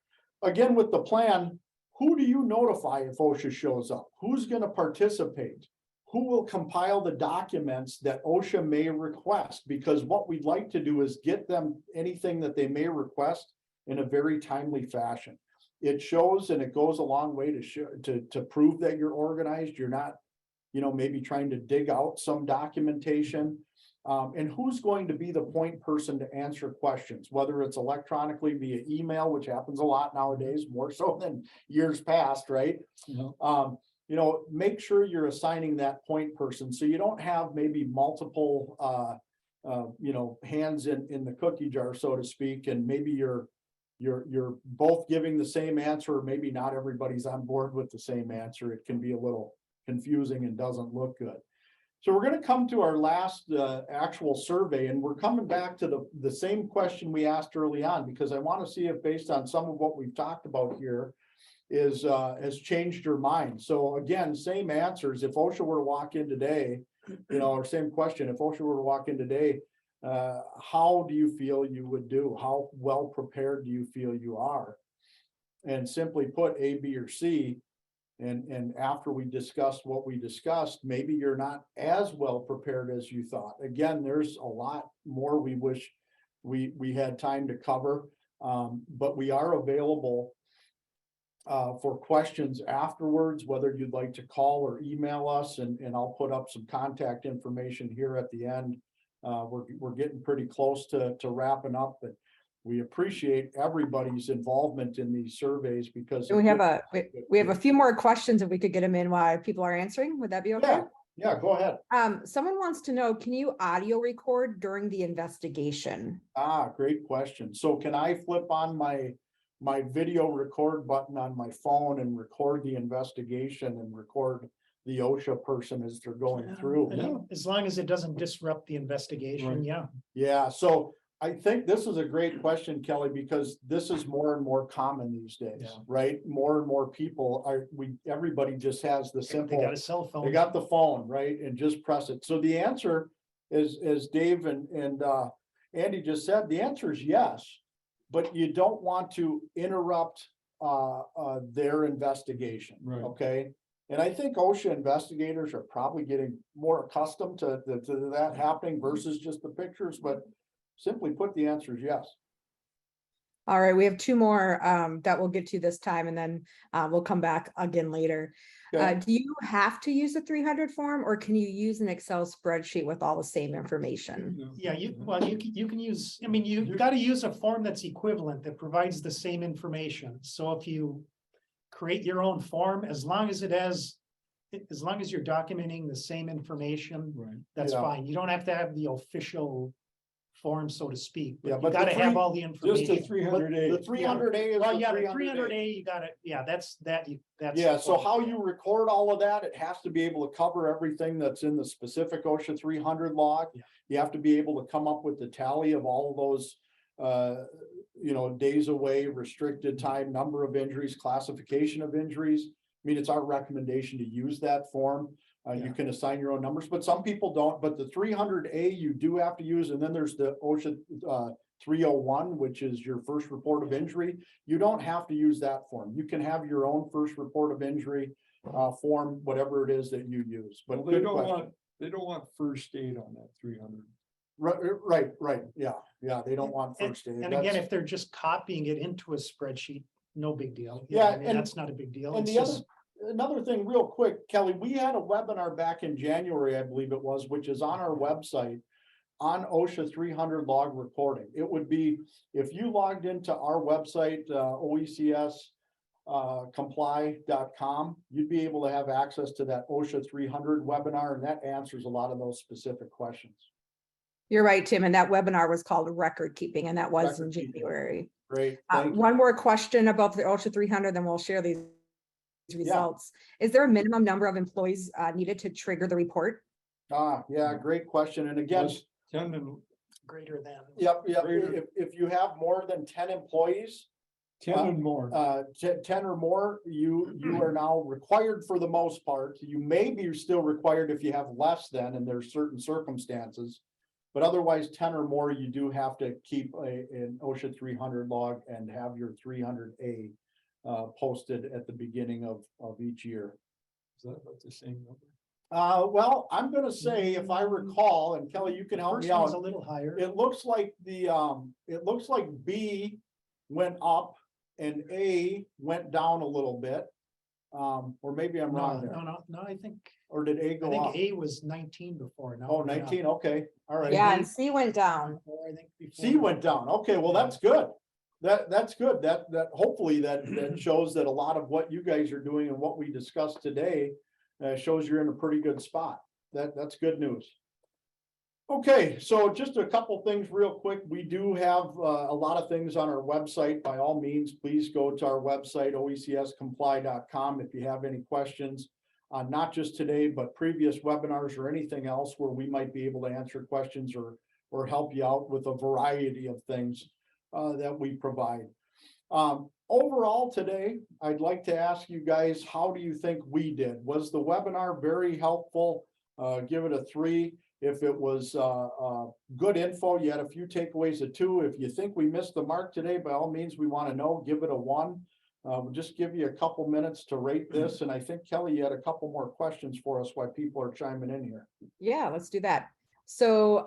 again, with the plan, who do you notify if OSHA shows up? Who's going to participate? Who will compile the documents that OSHA may request? Because what we'd like to do is get them anything that they may request in a very timely fashion. It shows, and it goes a long way to show, to prove that you're organized. You're not, you know, maybe trying to dig out some documentation. And who's going to be the point person to answer questions, whether it's electronically via email, which happens a lot nowadays, more so than years past, right? You know, make sure you're assigning that point person so you don't have maybe multiple you know, hands in the cookie jar, so to speak, and maybe you're both giving the same answer, or maybe not everybody's on board with the same answer. It can be a little confusing and doesn't look good. So we're going to come to our last actual survey, and we're coming back to the same question we asked early on, because I want to see if, based on some of what we've talked about here, has changed your mind. So again, same answers. If OSHA were to walk in today, you know, or same question, if OSHA were to walk in today, how do you feel you would do? How well prepared do you feel you are? And simply put, A, B, or C. And after we discussed what we discussed, maybe you're not as well prepared as you thought. Again, there's a lot more we wish we had time to cover, but we are available for questions afterwards, whether you'd like to call or email us, and I'll put up some contact information here at the end. We're getting pretty close to wrapping up, but we appreciate everybody's involvement in these surveys, because We have a few more questions if we could get them in while people are answering. Would that be okay? Yeah, go ahead. Someone wants to know, can you audio record during the investigation? Great question. So can I flip on my video record button on my phone and record the investigation and record the OSHA person as they're going through? Yeah, as long as it doesn't disrupt the investigation, Right. yeah. Yeah, so I think this is a great question, Kelly, because this is more and more common these days, Yeah. right? More and more people everybody just has the They simple, got a cell phone. they got the phone, right? And just press it. So the answer is, as Dave and Andy just said, the answer is yes, but you don't want to interrupt their investigation. Right. Okay. And I think OSHA investigators are probably getting more accustomed to that happening versus just the pictures, but simply put, the answer is yes. All right, we have two more that we'll get to this time, and then we'll come back again later. Okay. Do you have to use a 300 form, or can you use an Excel spreadsheet with all the same information? Yeah, you can use, I mean, you've got to use a form that's equivalent, that provides the same information. So if you create your own form, as long as you're documenting the same information, Right. that's Yeah. fine. You don't have to have the official form, so to speak. Yeah, You but the gotta have three- all the Just information. the 300A. The 300A is Well, the yeah, the 300A. 300A, you got it. Yeah, that's. Yeah, so how you record all of that, it has to be able to cover everything that's in the specific OSHA 300 log. Yeah. You have to be able to come up with the tally of all of those, you know, days away, restricted time, number of injuries, classification of injuries. I mean, it's our recommendation to use that form. You Yeah. can assign your own numbers, but some people don't. But the 300A you do have to use, and then there's the OSHA 301, which is your first report of injury. You don't have to use that form. You can have your own first report of injury form, whatever it is that you use. But Well, they good don't question. want first aid on that 300. Right. Yeah, they don't want first aid. And That's- again, if they're just copying it into a spreadsheet, no big deal. Yeah, I mean, and- that's not a big deal. And It's the other, just, another thing real quick, Kelly, we had a webinar back in January, I believe it was, which is on our website, on OSHA 300 log recording. It would be, if you logged into our website, OECS comply.com, you'd be able to have access to that OSHA 300 webinar, and that answers a lot of those specific questions. You're right, Tim, and that webinar was called record keeping, and that was in Record keeping. January. Great, thank you. One more question about the OSHA 300, then we'll share these results. Is there a minimum number of employees needed to trigger the report? Yeah, great question. And again, Plus 10 and Greater than. yep. Greater. If you have more than 10 employees, 10 and more. 10 or more, you are now required for the most part. You may be still required if you have less than, and there's certain circumstances. But otherwise, 10 or more, you do have to keep an OSHA 300 log and have your 300A posted at the beginning of each year. Is that about the same number? Well, I'm gonna say, if I recall, and Kelly, you can help First me one's out. a little higher. It looks like it looks like B went up and A went down a little bit. Or maybe I'm wrong there. No, I think, Or did A I go think up? A was 19 before. Now Oh, it went up. 19, okay, all right. Yeah, and C went down. Before, I think before. C went down, okay, well, that's good. That's good, that hopefully that shows that a lot of what you guys are doing and what we discussed today shows you're in a pretty good spot. That's good news. Okay, so just a couple things real quick. We do have a lot of things on our website. By all means, please go to our website, oecscomply.com, if you have any questions. Not just today, but previous webinars or anything else where we might be able to answer questions or help you out with a variety of things that we provide. Overall today, I'd like to ask you guys, how do you think we did? Was the webinar very helpful? Give it a 3. If it was good info, you had a few takeaways, a 2. If you think we missed the mark today, by all means, we want to know, give it a 1. We'll just give you a couple minutes to rate this. And I think, Kelly, you had a couple more questions for us while people are chiming in here. Yeah, let's do that. So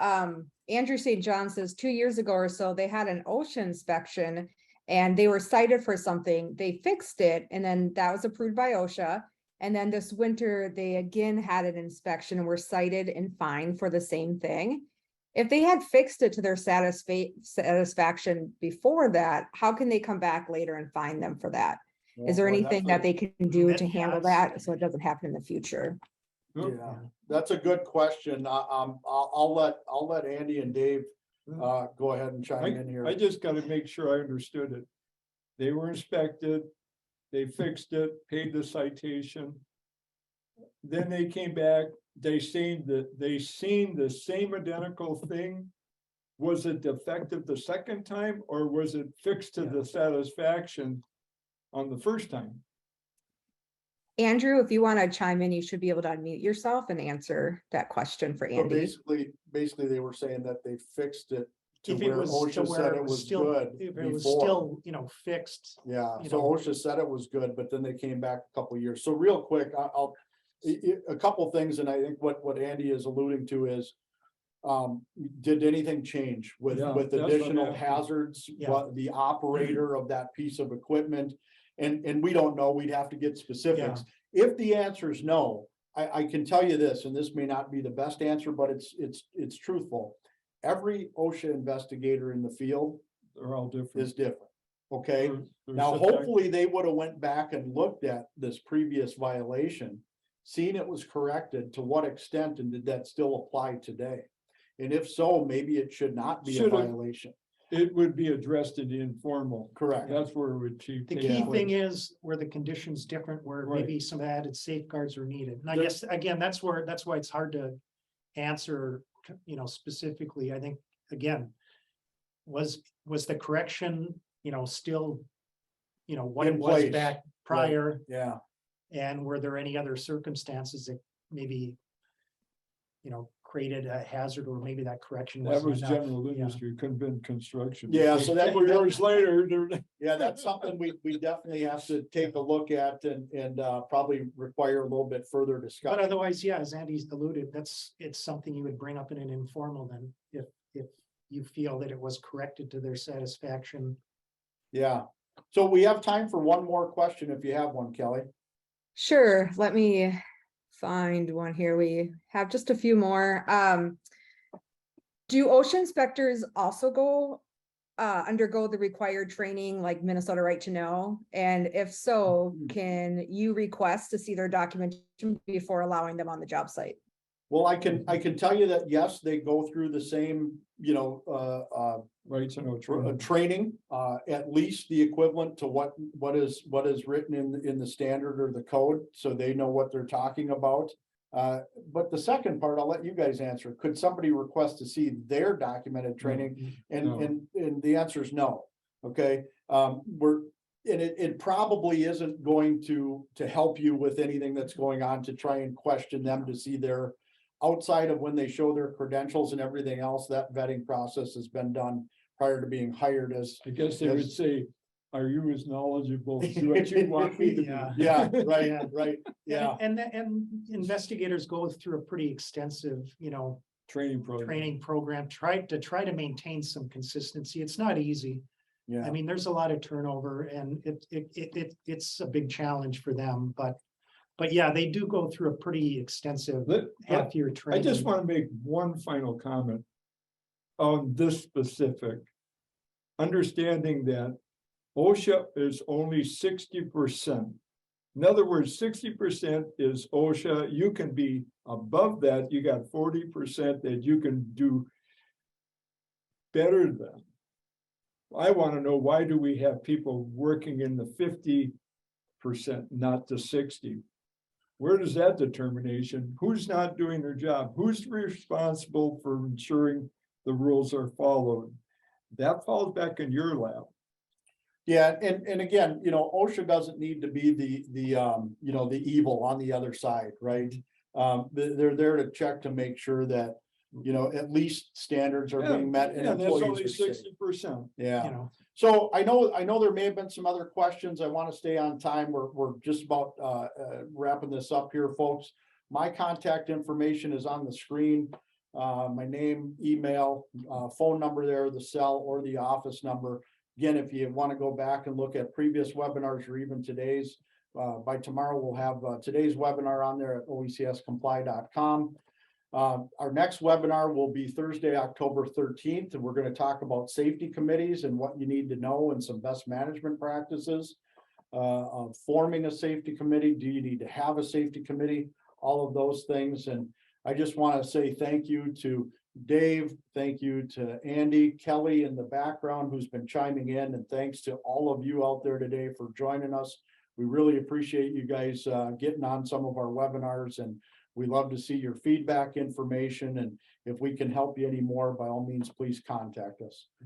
Andrew St. John says 2 years ago or so, they had an OSHA inspection and they were cited for something. They fixed it, and then that was approved by OSHA. And then this winter, they again had an inspection and were cited and fined for the same thing. If they had fixed it to their satisfaction before that, how can they come back later and fine them for that? Is there Boy, anything that they can do to handle that so it doesn't happen in the future? Yeah, that's a good question. I'll let Andy and Dave go ahead and chime in here. I just gotta make sure I understood it. They were inspected, they fixed it, paid the citation. Then they came back, they seen the same identical thing. Was it defective the second time, or was it fixed to the satisfaction on the first time? Andrew, if you want to chime in, you should be able to unmute yourself and answer that question for So Andy. basically they were saying that they fixed it to If it where was to OSHA where said it it was was still, good if it was before. still, fixed. Yeah, you so know. OSHA said it was good, but then they came back a couple of years. So real quick, a couple things, and I think what Andy is alluding to is, did anything change with Yeah, that's what additional happened. hazards, Yeah. what the operator of that piece of equipment? And we don't know, we'd have to get specifics. If the answer is no, I can tell you this, and this may not be the best answer, but it's truthful. Every OSHA investigator in the field They're all different. is different, okay? They're Now, subject- hopefully they would have went back and looked at this previous violation, seen it was corrected, to what extent, and did that still apply today? And if so, maybe it should not be a Should've- violation. It would be addressed in the informal. Correct. That's where it would take. The Yeah. key thing is where the conditions different, where Right. maybe some added safeguards are needed. And I There- guess, again, that's why it's hard to answer, specifically. I think, again, was the correction, still, what In it was place. back prior? Yeah, And were there any other circumstances that maybe, created a hazard, or maybe that correction That wasn't was enough? general Yeah. industry, couldn't have been construction. Yeah, so that- Couple years later, yeah, that's something we definitely have to take a look at and probably require a little bit further But discussion. otherwise, yeah, as Andy's alluded, it's something you would bring up in an informal then, if you feel that it was corrected to their satisfaction. Yeah, so we have time for one more question if you have one, Kelly. Sure, let me find one here. We have just a few more. Do OSHA inspectors also undergo the required training like Minnesota Right to Know? And if so, can you request to see their documentation before allowing them on the job site? Well, I can tell you that, yes, they go through the same, Right, so no training, at least the equivalent to what is written in the standard or the code, so they know what they're talking about. But the second part, I'll let you guys answer. Could somebody request to see their documented training? No. And the answer is no. Okay, it probably isn't going to help you with anything that's going on to try and question them to see their, outside of when they show their credentials and everything else, that vetting process has been done prior to being hired as. I guess they would say, are you as knowledgeable as what you want me to be? Yeah. Yeah, right, Yeah. right, yeah. And investigators go through a pretty extensive, Training program. training program, try to maintain some consistency. It's not easy. Yeah. I mean, there's a lot of turnover and it's a big challenge for them, but yeah, they do go through a pretty extensive half-year I training. just want to make one final comment on this specific. Understanding that OSHA is only 60%. In other words, 60% is OSHA. You can be above that. You got 40% that you can do better than. I want to know, why do we have people working in the 50%, not the 60%? Where does that determination? Who's not doing their job? Who's responsible for ensuring the rules are followed? That falls back in your lap. Yeah, and again, OSHA doesn't need to be the evil on the other side, right? They're there to check to make sure that, at least standards are being met and Yeah, that's only employees are safe. 60%. Yeah. You know, So I know there may have been some other questions. I want to stay on time. We're just about wrapping this up here, folks. My contact information is on the screen. My name, email, phone number there, the cell or the office number. Again, if you want to go back and look at previous webinars or even today's, by tomorrow, we'll have today's webinar on there at oecscomply.com. Our next webinar will be Thursday, October 13th, and we're going to talk about safety committees and what you need to know and some best management practices of forming a safety committee. Do you need to have a safety committee? All of those things. And I just want to say thank you to Dave. Thank you to Andy, Kelly in the background who's been chiming in, and thanks to all of you out there today for joining us. We really appreciate you guys getting on some of our webinars, and we love to see your feedback information, and if we can help you any more, by all means, please contact us.